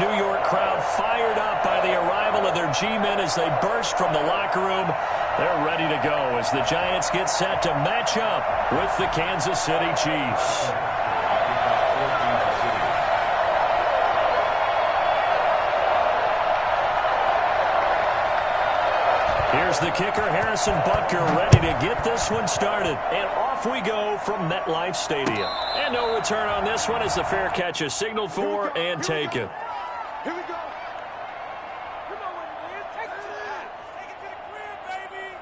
New York crowd fired up by the arrival of their G-men as they burst from the locker room. They're ready to go as the Giants get set to match up with the Kansas City Chiefs. Here's the kicker, Harrison Butker, ready to get this one started. And off we go from MetLife Stadium. And no return on this one as the fair catch is signaled for and taken. Here we go. You know what it is. Take it to the crib. Take it to the crib, baby.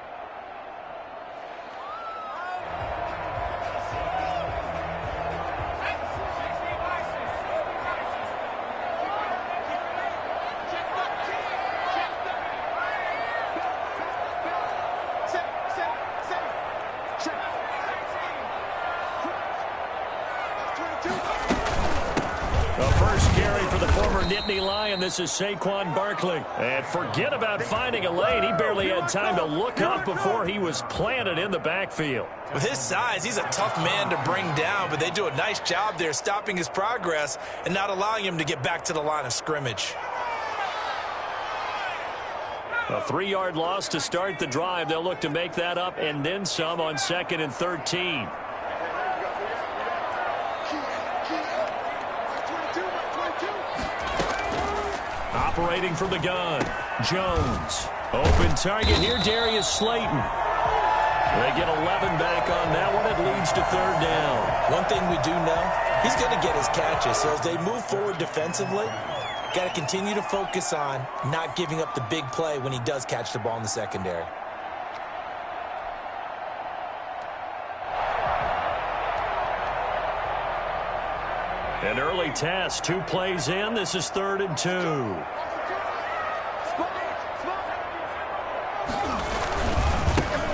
Nittany Lion, this is Saquon Barkley. And forget about finding a lane. He barely had time to look up before he was planted in the backfield. With his size, he's a tough man to bring down, but they do a nice job there stopping his progress and not allowing him to get back to the line of scrimmage. A 3-yard loss to start the drive. They'll look to make that up and then some on 2nd and 13. Operating from the gun, Jones. Open target here, Darius Slayton. They get 11 back on that one. It leads to 3rd down. One thing we do know, he's going to get his catches. So as they move forward defensively, got to continue to focus on not giving up the big play when he does catch the ball in the secondary. An early test, 2 plays in. This is 3rd and 2.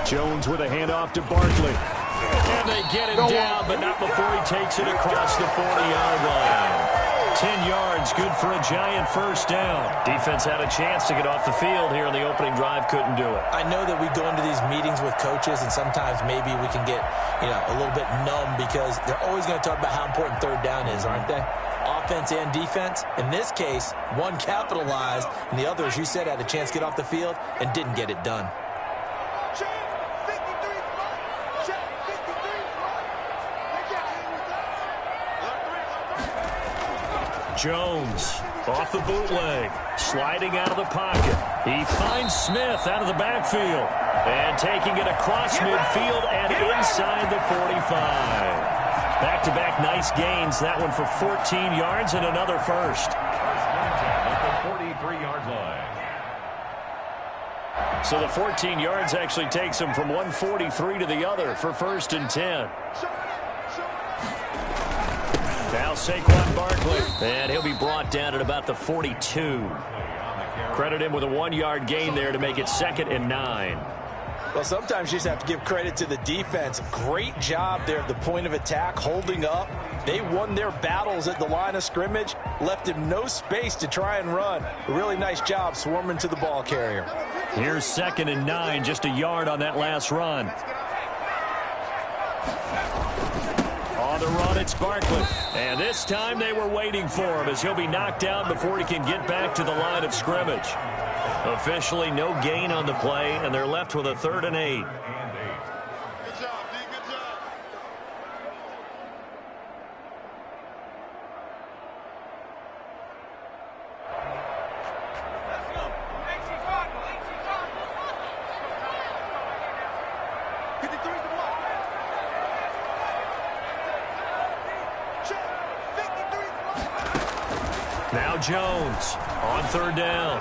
Jones with a handoff to Barkley. And they get him down, but not before he takes it across the 40-yard line. 10 yards, good for a Giant first down. Defense had a chance to get off the field here in the opening drive, couldn't do it. I know that we go into these meetings with coaches, and sometimes maybe we can get, a little bit numb because they're always going to talk about how important 3rd down is, aren't they? Offense and defense. In this case, one capitalized, and the other, as you said, had a chance to get off the field and didn't get it done. Jones off the bootleg, sliding out of the pocket. He finds Smith out of the backfield and taking it across midfield and inside the 45. Back-to-back nice gains. That one for 14 yards and another first. At the 43-yard line. So the 14 yards actually takes him from 143 to the other for 1st and 10. Now Saquon Barkley, and he'll be brought down at about the 42. Credit him with a 1-yard gain there to make it 2nd and 9. Well, sometimes you just have to give credit to the defense. Great job there at the point of attack, holding up. They won their battles at the line of scrimmage, left him no space to try and run. A really nice job swarming to the ball carrier. Here's 2nd and 9, just a yard on that last run. On the run, it's Barkley. And this time they were waiting for him as he'll be knocked out before he can get back to the line of scrimmage. Officially no gain on the play, and they're left with a 3rd and 8. Good job, D. Good job. Now Jones on 3rd down.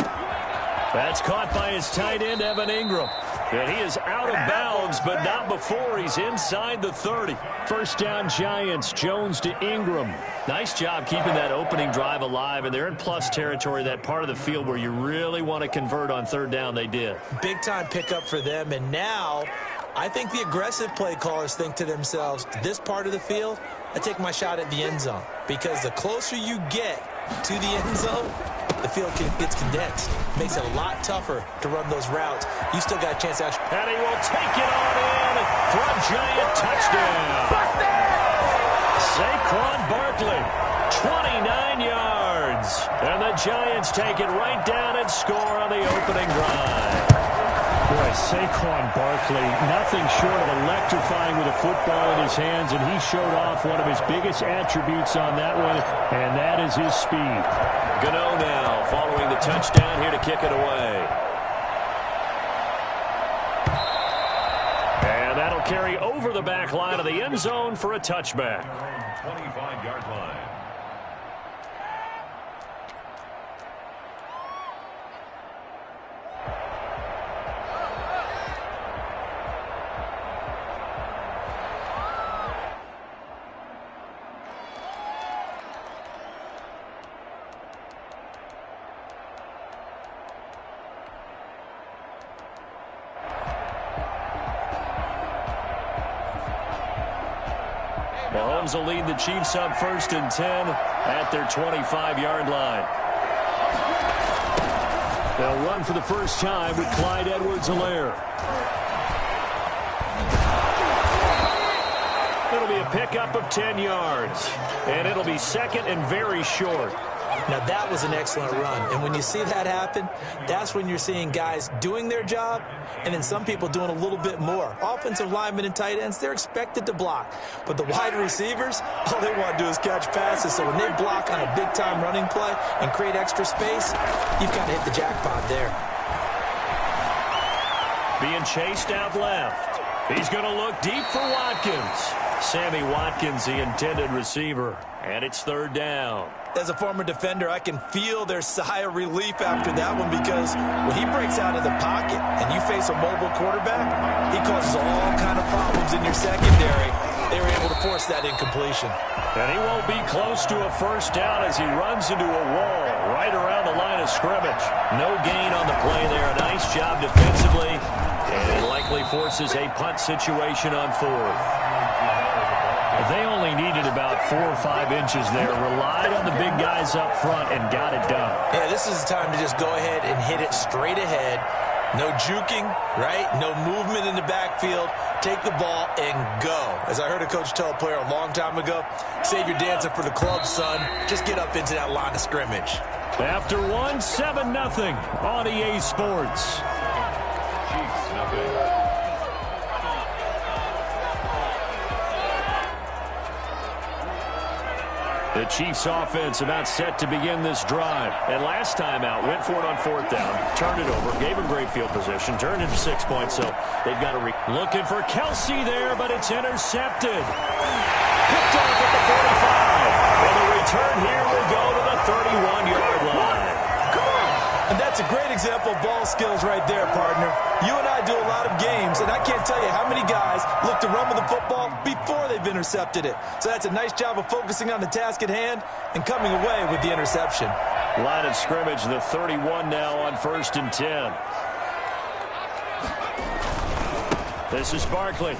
That's caught by his tight end, Evan Ingram. And he is out of bounds, but not before he's inside the 30. 1st down Giants, Jones to Ingram. Nice job keeping that opening drive alive, and they're in plus territory, that part of the field where you really want to convert on 3rd down. They did. Big-time pickup for them, and now I think the aggressive play callers think to themselves, this part of the field, I take my shot at the end zone, because the closer you get to the end zone, the field gets condensed. Makes it a lot tougher to run those routes. You still got a chance to actually. And he will take it on in for a Giant touchdown. Saquon Barkley 29 yards. And the Giants take it right down and score on the opening drive. Boy, Saquon Barkley, nothing short of electrifying with a football in his hands, and he showed off one of his biggest attributes on that one, and that is his speed. Gano now following the touchdown here to kick it away. And that'll carry over the back line of the end zone for a touchback. 25-yard line. Mahomes will lead the Chiefs up 1st and 10 at their 25-yard line. They'll run for the first time with Clyde Edwards-Helaire. It'll be a pickup of 10 yards, and it'll be second and very short. Now, that was an excellent run. And when you see that happen, that's when you're seeing guys doing their job and then some people doing a little bit more. Offensive linemen and tight ends, they're expected to block. But the wide receivers, all they want to do is catch passes. So when they block on a big-time running play and create extra space, you've got to hit the jackpot there. Being chased out left. He's going to look deep for Watkins. Sammy Watkins, the intended receiver. And it's 3rd down. As a former defender, I can feel their sigh of relief after that one, because when he breaks out of the pocket and you face a mobile quarterback, he causes all kind of problems in your secondary. They were able to force that incompletion. And he won't be close to a first down as he runs into a wall right around the line of scrimmage. No gain on the play there. A nice job defensively. And it likely forces a punt situation on 4th. They only needed about 4 or 5 inches there, relied on the big guys up front, and got it done. Yeah, this is the time to just go ahead and hit it straight ahead. No juking, right? No movement in the backfield. Take the ball and go. As I heard a coach tell a player a long time ago, save your dancing for the club, son. Just get up into that line of scrimmage. After 1, 7-0 on EA Sports. Chiefs, nothing. The Chiefs offense about set to begin this drive. And last time out, went for it on 4th down, turned it over, gave him great field position, turned into 6 points, so they've got to looking for Kelsey there, but it's intercepted. Picked off at the 45. And the return here will go to the 31-yard line. And that's a great example of ball skills right there, partner. You and I do a lot of games, and I can't tell you how many guys look to run with the football before they've intercepted it. So that's a nice job of focusing on the task at hand and coming away with the interception. Line of scrimmage, the 31 now on 1st and 10. This is Barkley.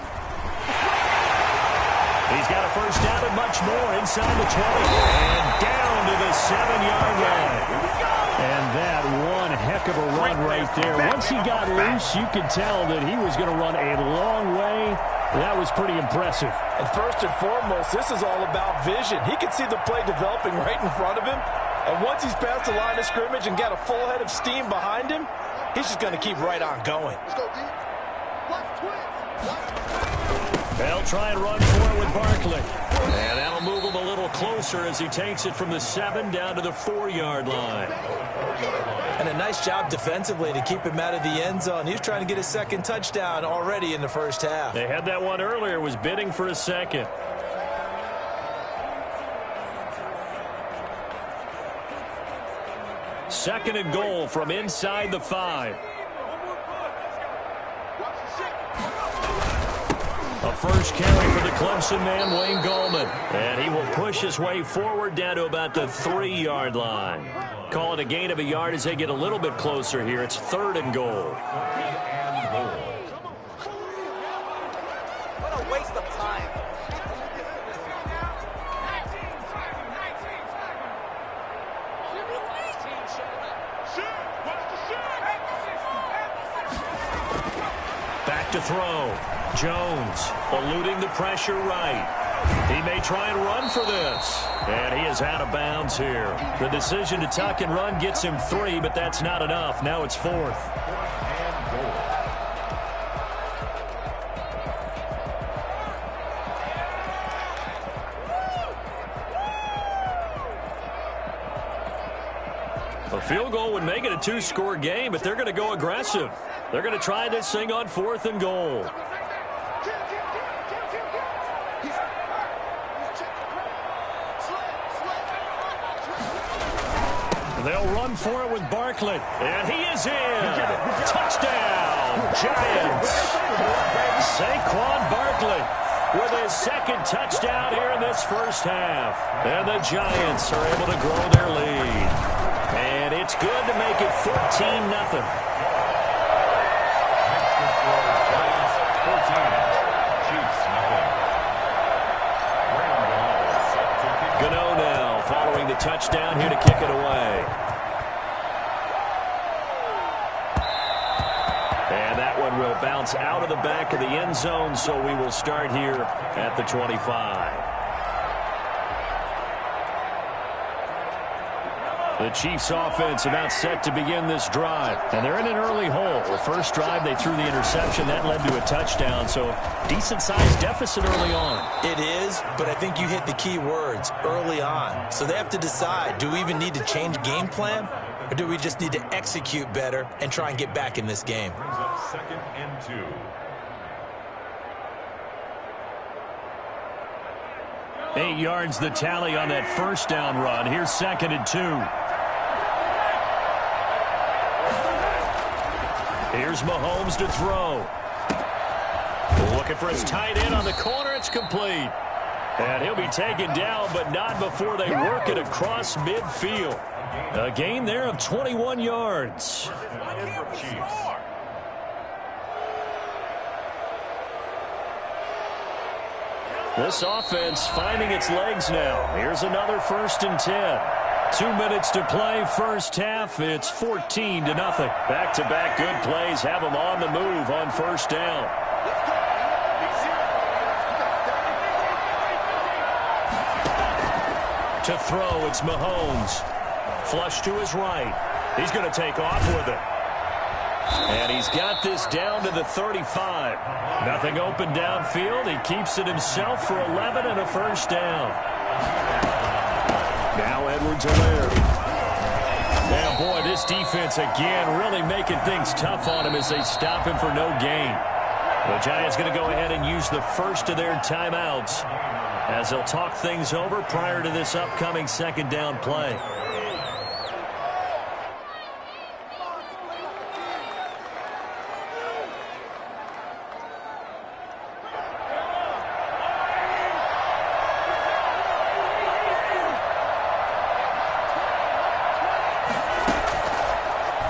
He's got a first down and much more inside the 20. And down to the 7-yard line. And that one heck of a run right there. Once he got loose, you could tell that he was going to run a long way. That was pretty impressive. And first and foremost, this is all about vision. He can see the play developing right in front of him. And once he's past the line of scrimmage and got a full head of steam behind him, he's just going to keep right on going. Let's go, D. Watch twins. They'll try and run for it with Barkley. And that'll move him a little closer as he takes it from the 7 down to the 4-yard line. And a nice job defensively to keep him out of the end zone. He's trying to get his 2nd touchdown already in the first half. They had that one earlier, was bidding for a 2nd. Second and goal from inside the 5. A first carry for the Clemson man, Wayne Gallman. And he will push his way forward down to about the 3-yard line. Call it a gain of a yard as they get a little bit closer here. It's 3rd and goal. What a waste of time. Back to throw. Jones eluding the pressure right. He may try and run for this. And he is out of bounds here. The decision to tuck and run gets him 3, but that's not enough. Now it's 4th. A field goal would make it a 2-score game, but they're going to go aggressive. They're going to try this thing on 4th and goal. They'll run for it with Barkley. And he is in. Touchdown, Giants. Saquon Barkley with his second touchdown here in this first half. And the Giants are able to grow their lead. And it's good to make it 14-0. Gano now following the touchdown here to kick it away. And that one will bounce out of the back of the end zone, so we will start here at the 25. The Chiefs offense about set to begin this drive. And they're in an early hole. The first drive, they threw the interception. That led to a touchdown. So decent-sized deficit early on. It is, but I think you hit the key words, early on. So they have to decide, do we even need to change game plan? Or do we just need to execute better and try and get back in this game? Brings up 2nd and 2. Eight yards the tally on that first down run. Here's 2nd and 2. Here's Mahomes to throw. Looking for his tight end on the corner. It's complete. And he'll be taken down, but not before they work it across midfield. A gain there of 21 yards. This offense finding its legs now. Here's another 1st and 10. 2 minutes to play first half. It's 14-0. Back-to-back good plays have them on the move on first down. To throw, it's Mahomes. Flush to his right. He's going to take off with it. And he's got this down to the 35. Nothing open downfield. He keeps it himself for 11 and a first down. Now Edwards-Helaire. And boy, this defense again really making things tough on him as they stop him for no gain. The Giants going to go ahead and use the first of their timeouts as they'll talk things over prior to this upcoming 2nd down play.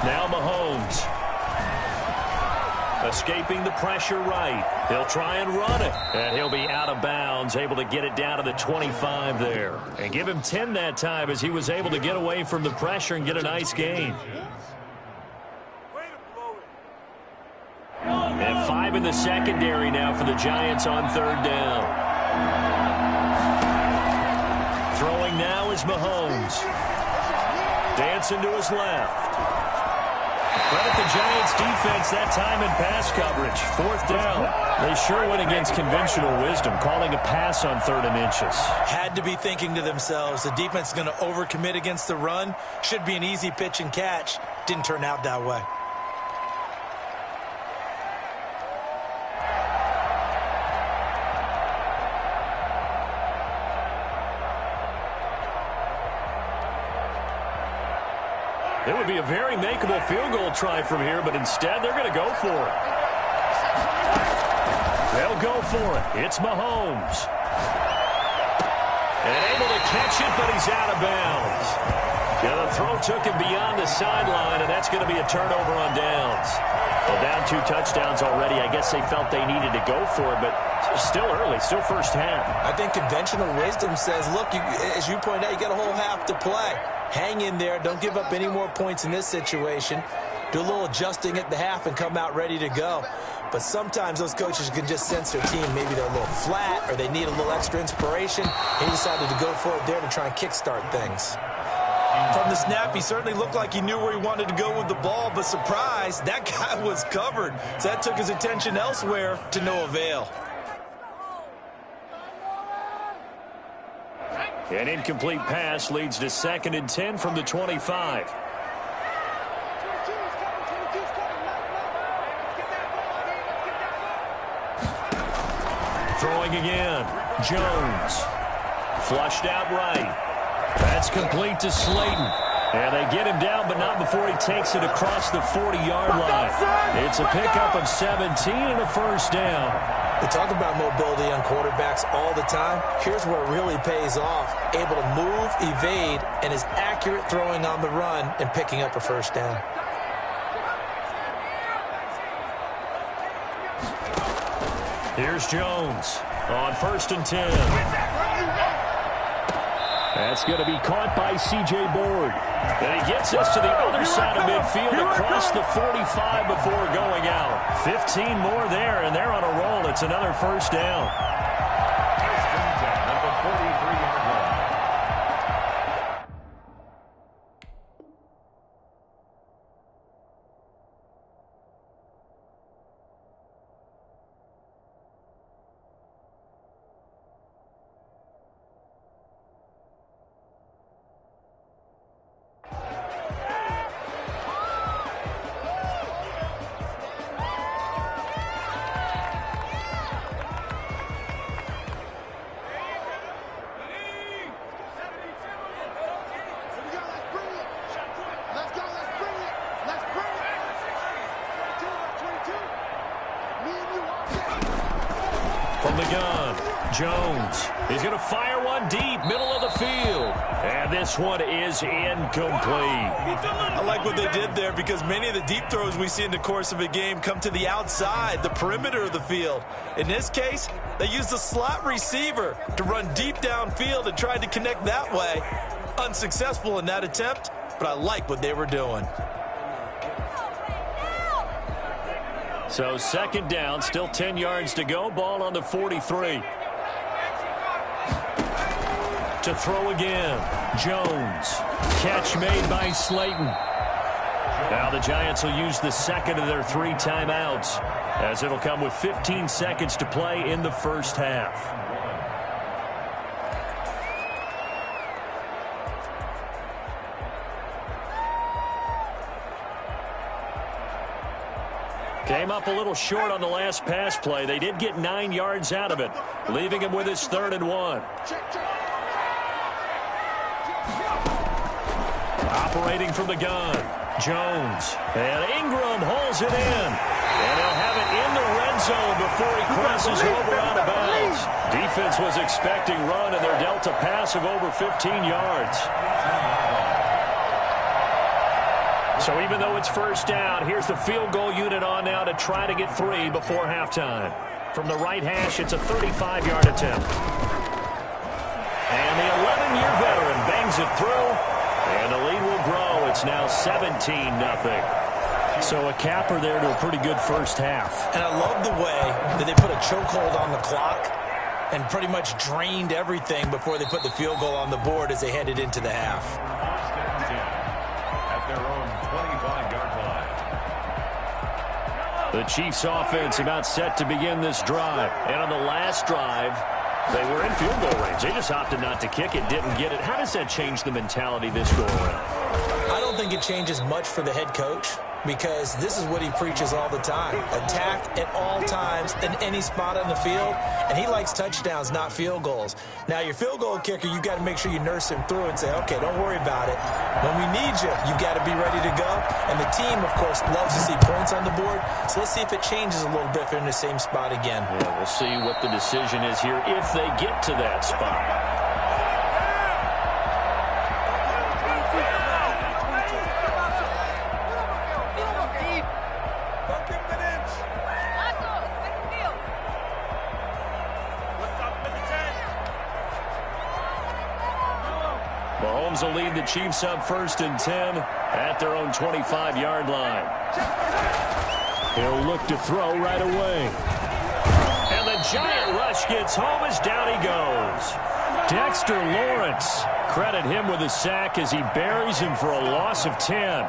Now Mahomes. Escaping the pressure right. He'll try and run it. And he'll be out of bounds, able to get it down to the 25 there. And give him 10 that time as he was able to get away from the pressure and get a nice gain. And 5 in the secondary now for the Giants on 3rd down. Throwing now is Mahomes. Dancing to his left. Credit the Giants defense that time in pass coverage. 4th down. They sure went against conventional wisdom, calling a pass on 3rd and inches. Had to be thinking to themselves, the defense is going to overcommit against the run. Should be an easy pitch and catch. Didn't turn out that way. It would be a very makeable field goal try from here, but instead they're going to go for it. They'll go for it. It's Mahomes. And able to catch it, but he's out of bounds. Yeah, the throw took him beyond the sideline, and that's going to be a turnover on downs. Well, down 2 touchdowns already. I guess they felt they needed to go for it, but still early, still first half. I think conventional wisdom says, look, as you point out, you got a whole half to play. Hang in there. Don't give up any more points in this situation. Do a little adjusting at the half and come out ready to go. but sometimes those coaches can just sense their team. Maybe they're a little flat or they need a little extra inspiration. He decided to go for it there to try and kickstart things. From the snap, he certainly looked like he knew where he wanted to go with the ball, but surprise, that guy was covered. So that took his attention elsewhere to no avail. An incomplete pass leads to 2nd and 10 from the 25. Throwing again. Jones. Flushed out right. That's complete to Slayton. And they get him down, but not before he takes it across the 40-yard line. It's a pickup of 17 and a first down. We talk about mobility on quarterbacks all the time. Here's where it really pays off. Able to move, evade, and is accurate throwing on the run and picking up a first down. Here's Jones on 1st and 10. That's going to be caught by C.J. Board. And he gets us to the other side of midfield across the 45 before going out. 15 more there, and they're on a roll. It's another first down. At the 43-yard line. From the gun, Jones is going to fire one deep, middle of the field. And this one is incomplete. I like what they did there because many of the deep throws we see in the course of a game come to the outside, the perimeter of the field. In this case, they used a slot receiver to run deep downfield and tried to connect that way. Unsuccessful in that attempt, but I like what they were doing. So 2nd down, still 10 yards to go. Ball on the 43. To throw again. Jones. Catch made by Slayton. Now the Giants will use the 2nd of their 3 timeouts, as it'll come with 15 seconds to play in the first half. Came up a little short on the last pass play. They did get 9 yards out of it, leaving him with his 3rd and 1. Operating from the gun, Jones. And Ingram holds it in. And he'll have it in the red zone before he crosses over out of bounds. Defense was expecting run, and they're dealt a pass of over 15 yards. So even though it's first down, here's the field goal unit on now to try to get 3 before halftime. From the right hash, it's a 35-yard attempt. And the 11-year veteran bangs it through, and the lead will grow. It's now 17-0. So a capper there to a pretty good first half. And I love the way that they put a chokehold on the clock and pretty much drained everything before they put the field goal on the board as they headed into the half. At their own 25-yard line. The Chiefs offense about set to begin this drive. And on the last drive, they were in field goal range. They just opted not to kick it, didn't get it. How does that change the mentality this go around? I don't think it changes much for the head coach, because this is what he preaches all the time. Attack at all times in any spot on the field, and he likes touchdowns, not field goals. Now, your field goal kicker, you've got to make sure you nurse him through and say, okay, don't worry about it. When we need you, you've got to be ready to go. And the team, of course, loves to see points on the board, so let's see if it changes a little bit if they're in the same spot again. Yeah, we'll see what the decision is here if they get to that spot. Mahomes will lead the Chiefs up 1st and 10 at their own 25-yard line. He'll look to throw right away. And the giant rush gets home as down he goes. Dexter Lawrence. Credit him with a sack as he buries him for a loss of 10.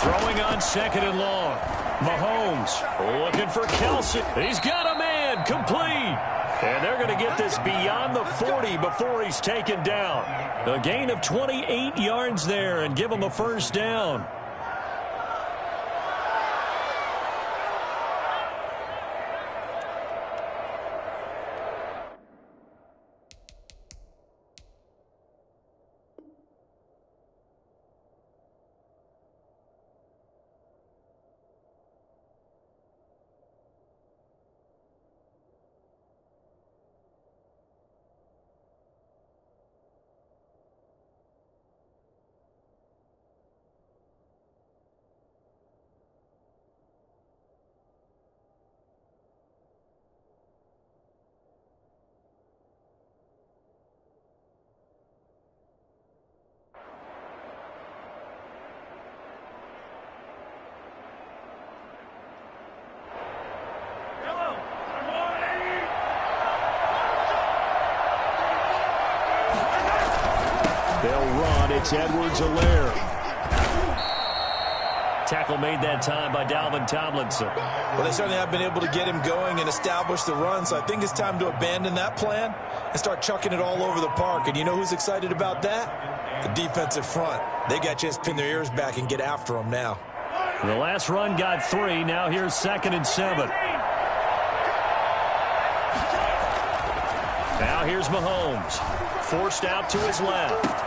Throwing on 2nd and long. Mahomes looking for Kelsey. He's got a man complete. And they're going to get this beyond the 40 before he's taken down. A gain of 28 yards there and give him a first down. They'll run. It's Edwards-Helaire. Tackle made that time by Dalvin Tomlinson. Well, they certainly have been able to get him going and establish the run, so I think it's time to abandon that plan and start chucking it all over the park. And you know who's excited about that? The defensive front. They got a chance to pin their ears back and get after them now. The last run got 3. Now here's 2nd and 7. Now here's Mahomes. Forced out to his left.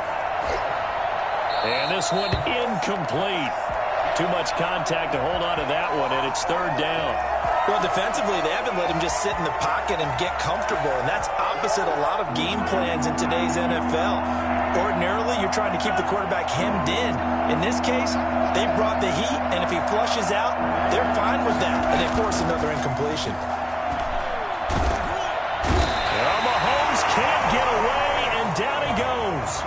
And this one incomplete. Too much contact to hold on to that one, and it's 3rd down. Well, defensively, they haven't let him just sit in the pocket and get comfortable, and that's opposite a lot of game plans in today's NFL. Ordinarily, you're trying to keep the quarterback hemmed in. In this case, they brought the heat, and if he flushes out, they're fine with that, and they force another incompletion. Well, Mahomes can't get away, and down he goes.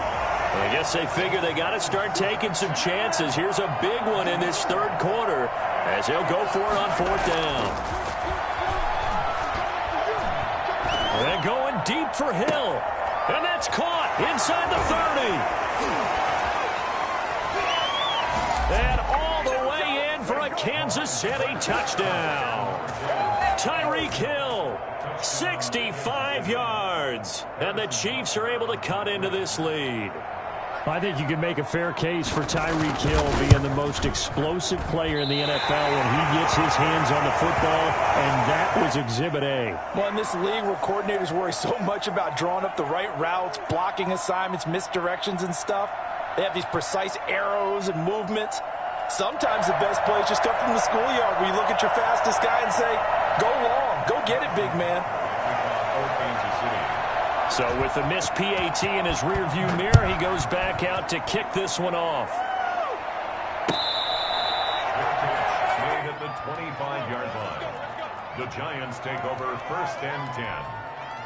I guess they figure they got to start taking some chances. Here's a big one in this 3rd quarter as he'll go for it on 4th down. They're going deep for Hill. And that's caught inside the 30. And all the way in for a Kansas City touchdown. Tyreek Hill, 65 yards. And the Chiefs are able to cut into this lead. I think you can make a fair case for Tyreek Hill being the most explosive player in the NFL when he gets his hands on the football, and that was Exhibit A. Well, in this league where coordinators worry so much about drawing up the right routes, blocking assignments, misdirections and stuff, they have these precise arrows and movements. Sometimes the best plays just come from the schoolyard where you look at your fastest guy and say, go long, go get it, big man. So with the missed PAT in his rearview mirror, he goes back out to kick this one off. Made at the 25-yard line. The Giants take over 1st and 10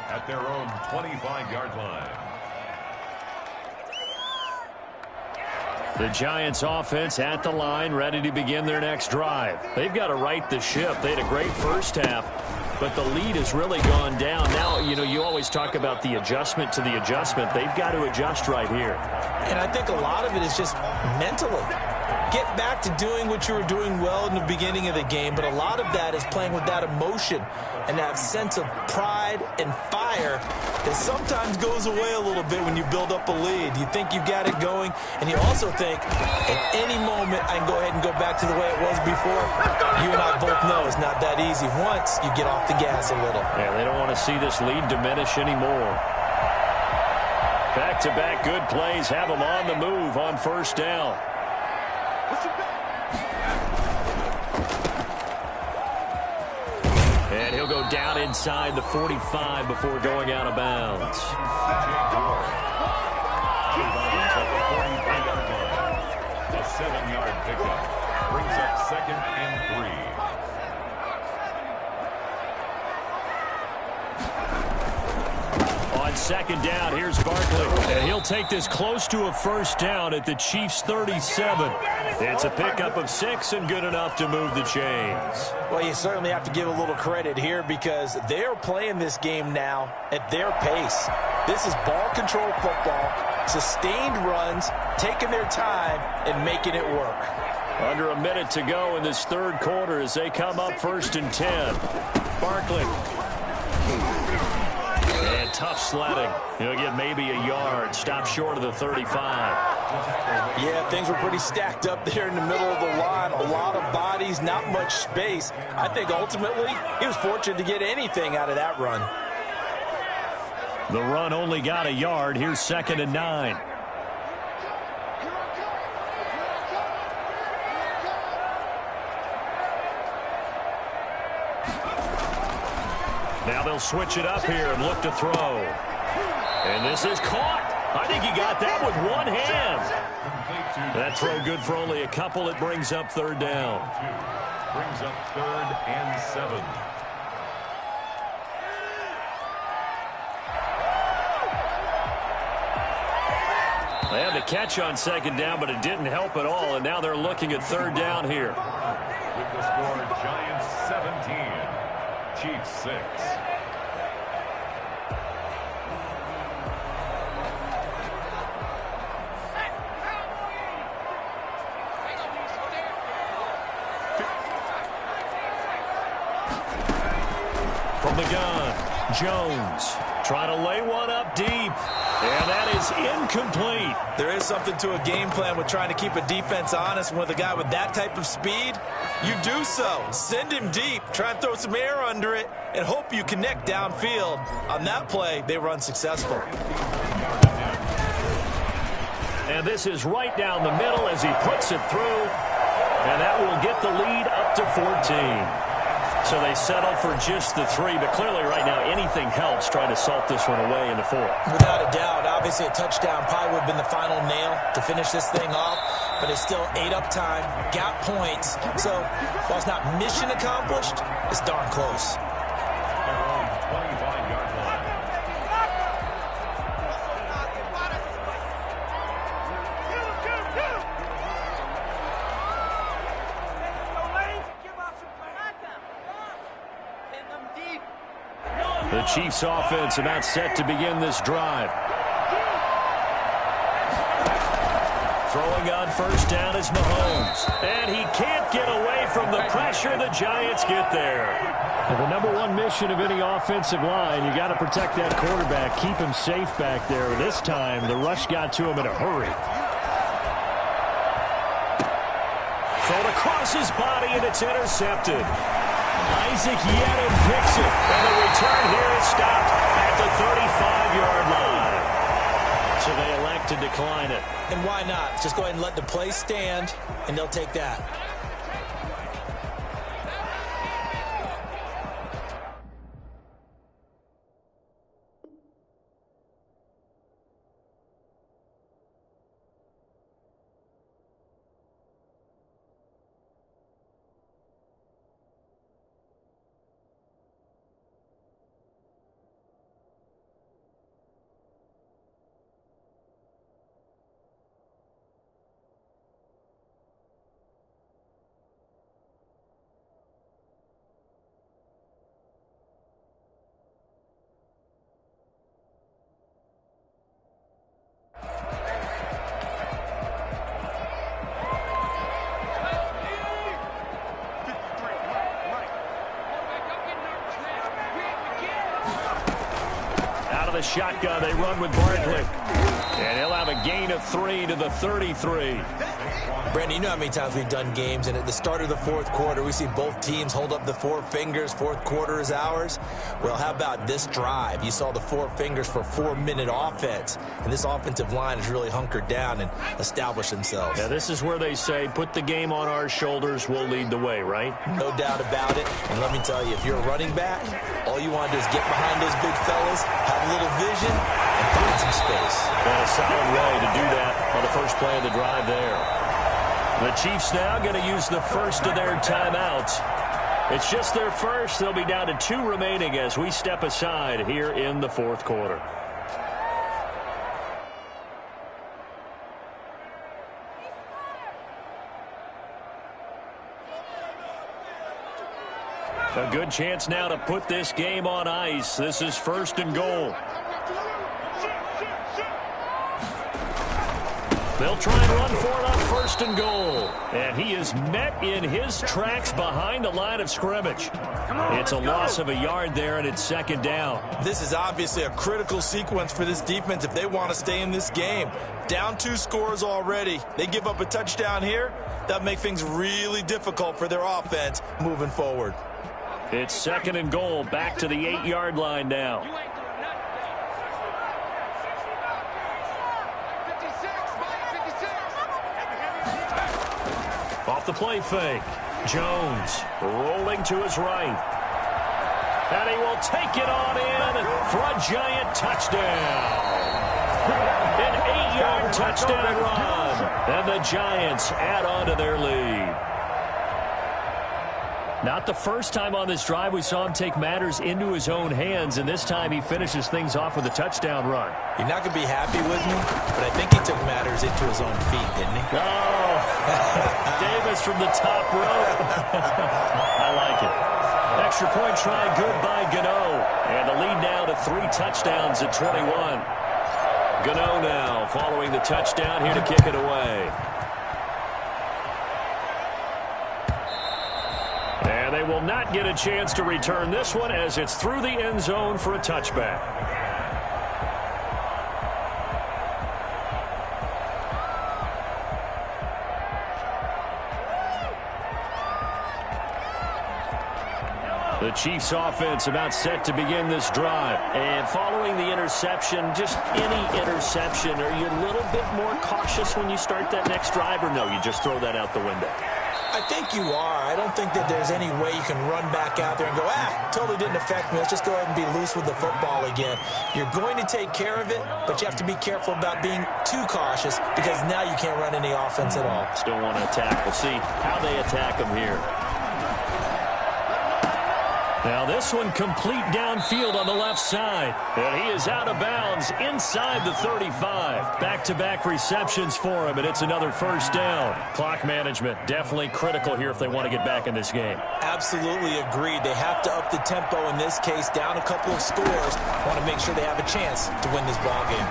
at their own 25-yard line. The Giants offense at the line, ready to begin their next drive. They've got to right the ship. They had a great first half, but the lead has really gone down. Now, you know, you always talk about the adjustment to the adjustment. They've got to adjust right here. And I think a lot of it is just mentally. Get back to doing what you were doing well in the beginning of the game, but a lot of that is playing with that emotion and that sense of pride and fire that sometimes goes away a little bit when you build up a lead. You think you've got it going, and you also think at any moment I can go ahead and go back to the way it was before. You and I both know it's not that easy once you get off the gas a little. Yeah, they don't want to see this lead diminish anymore. Back-to-back good plays have them on the move on 1st down. And he'll go down inside the 45 before going out of bounds. A 7-yard pickup brings up 2nd and 3. On On second down, here's Barkley. And he'll take this close to a first down at the Chiefs' 37. It's a pickup of 6 and good enough to move the chains. Well, you certainly have to give a little credit here because they're playing this game now at their pace. This is ball control football, sustained runs, taking their time and making it work. Under a minute to go in this third quarter as they come up 1st and 10. Barkley. And tough sledding. He'll get maybe a yard. Stop short of the 35. Yeah, things were pretty stacked up there in the middle of the line. A lot of bodies, not much space. I think ultimately he was fortunate to get anything out of that run. The run only got a yard. Here's 2nd and 9. Now they'll switch it up here and look to throw. And this is caught. I think he got that with one hand. That throw good for only a couple. It brings up 3rd down. Brings up 3rd and 7. They had the catch on 2nd down, but it didn't help at all. And now they're looking at 3rd down here. With the score, Giants 17, Chiefs 6. From the gun, Jones trying to lay one up deep. And that is incomplete. There is something to a game plan with trying to keep a defense honest. With a guy with that type of speed, you do so. Send him deep. Try and throw some air under it and hope you connect downfield. On that play, they were unsuccessful. And this is right down the middle as he puts it through. And that will get the lead up to 14. So they settle for just the 3, but clearly right now anything helps trying to salt this one away in the 4th. Without a doubt, obviously a touchdown probably would have been the final nail to finish this thing off, but it's still 8 up time, got points. So while it's not mission accomplished, it's darn close. Around 25-yard line. The Chiefs offense about set to begin this drive. Throwing on 1st down is Mahomes. And he can't get away from the pressure. The Giants get there. And the #1 mission of any offensive line, you got to protect that quarterback, keep him safe back there. This time, the rush got to him in a hurry. Thrown across his body, and it's intercepted. Isaac Yedem picks it, and the return here is stopped at the 35-yard line. So they elect to decline it. And why not? Just go ahead and let the play stand, and they'll take that. The shotgun, they run with Barkley. And he'll have a gain of 3 to the 33. Brandon, you know how many times we've done games, and at the start of the 4th quarter, we see both teams hold up the 4 fingers, 4th quarter is ours. Well, how about this drive? You saw the 4 fingers for 4-minute offense, and this offensive line has really hunkered down and established themselves. Yeah, this is where they say, put the game on our shoulders, we'll lead the way, right? No doubt about it. And let me tell you, if you're a running back, all you want to do is get behind those big fellas, have a little vision, and find some space. And a solid way to do that on the first play of the drive there. The Chiefs now going to use the first of their timeouts. It's just their first. They'll be down to 2 remaining as we step aside here in the 4th quarter. A good chance now to put this game on ice. This is 1st and goal. They'll try and run for it on 1st and goal. And he is met in his tracks behind the line of scrimmage. It's a loss of a yard there, and it's 2nd down. This is obviously a critical sequence for this defense if they want to stay in this game. Down 2 scores already. They give up a touchdown here. That make things really difficult for their offense moving forward. It's 2nd and goal, back to the 8-yard line now. Off the play fake. Jones rolling to his right. And he will take it on in for a giant touchdown. An 8-yard touchdown run. And the Giants add on to their lead. Not the first time on this drive we saw him take matters into his own hands, and this time he finishes things off with a touchdown run. You're not going to be happy with me, but I think he took matters into his own feet, didn't he? Oh, Davis from the top rope. I like it. Extra point try good by Gano, and the lead now to 3 touchdowns at 21. Gano now following the touchdown here to kick it away. And they will not get a chance to return this one as it's through the end zone for a touchback. The Chiefs offense about set to begin this drive. And following the interception, just any interception, are you a little bit more cautious when you start that next drive, or no, you just throw that out the window? I think you are. I don't think that there's any way you can run back out there and go, totally didn't affect me. Let's just go ahead and be loose with the football again. You're going to take care of it, but you have to be careful about being too cautious because now you can't run any offense at all. Still want to attack. We'll see how they attack them here. Now this one complete downfield on the left side. And he is out of bounds inside the 35. Back-to-back receptions for him, and it's another 1st down. Clock management definitely critical here if they want to get back in this game. Absolutely agreed. They have to up the tempo in this case, down a couple of scores. Want to make sure they have a chance to win this ball game.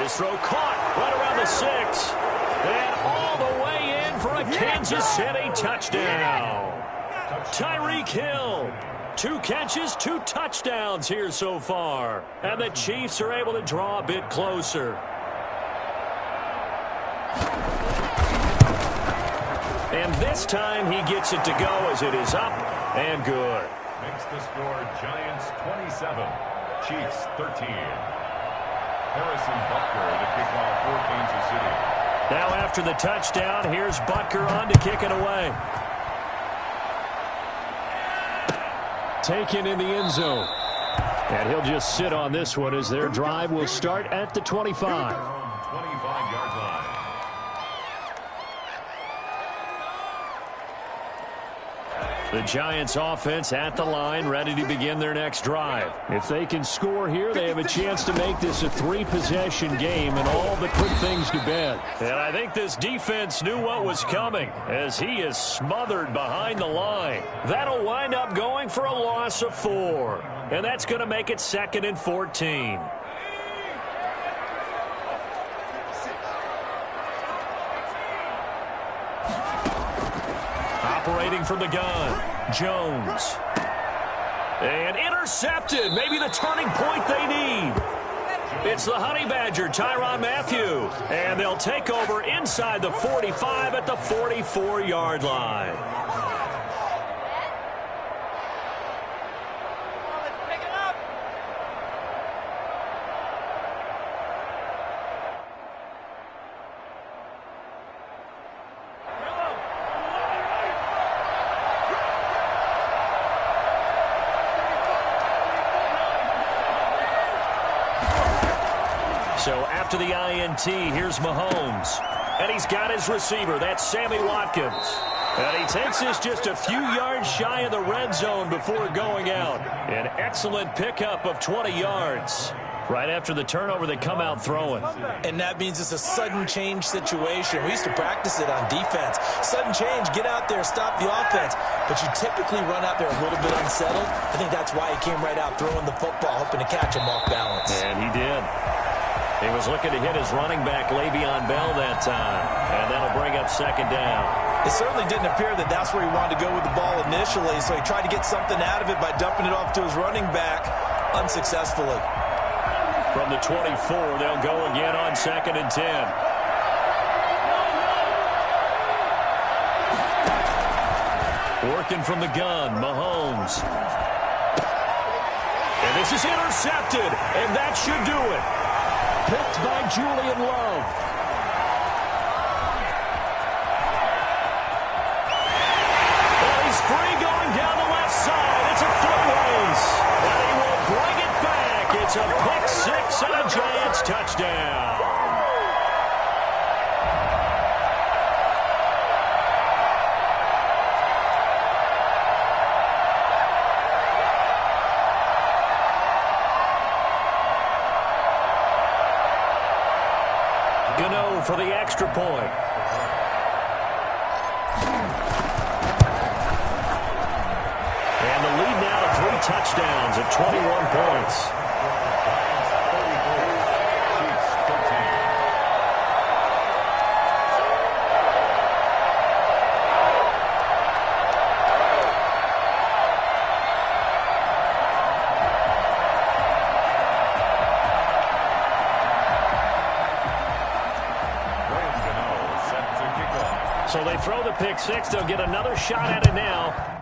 His throw caught right around the 6. And all the way in for a Kansas City touchdown. Tyreek Hill, 2 catches, 2 touchdowns here so far. And the Chiefs are able to draw a bit closer. And this time he gets it to go as it is up and good. Makes the score Giants 27, Chiefs 13. Harrison Butker to kick off for Kansas City. Now after the touchdown, here's Butker on to kick it away. Taken in the end zone. And he'll just sit on this one as their drive will start at the 25. 25-yard line. The Giants offense at the line, ready to begin their next drive. If they can score here, they have a chance to make this a 3-possession game and all but put things to bed. And I think this defense knew what was coming as he is smothered behind the line. That'll wind up going for a loss of 4. And that's going to make it 2nd and 14. Operating from the gun, Jones. And intercepted. Maybe the turning point they need. It's the Honey Badger, Tyrann Mathieu. And they'll take over inside the 45 at the 44-yard line. So after the INT, here's Mahomes. And he's got his receiver. That's Sammy Watkins. And he takes this just a few yards shy of the red zone before going out. An excellent pickup of 20 yards. Right after the turnover, they come out throwing. And that means it's a sudden change situation. We used to practice it on defense. Sudden change, get out there, stop the offense. But you typically run out there a little bit unsettled. I think that's why he came right out throwing the football, hoping to catch him off balance. And he did. He was looking to hit his running back, Le'Veon Bell, that time. And that'll bring up second down. It certainly didn't appear that that's where he wanted to go with the ball initially, so he tried to get something out of it by dumping it off to his running back unsuccessfully. From the 24, they'll go again on 2nd and 10. Working from the gun, Mahomes. And this is intercepted, and that should do it. Picked by Julian Love. Well, he's free going down the left side. It's a foot race. And he will bring it back. It's a pick six and a Giants touchdown. Gano for the extra point. And the lead now to 3 touchdowns at 21 points. So they throw the pick six. They'll get another shot at it now.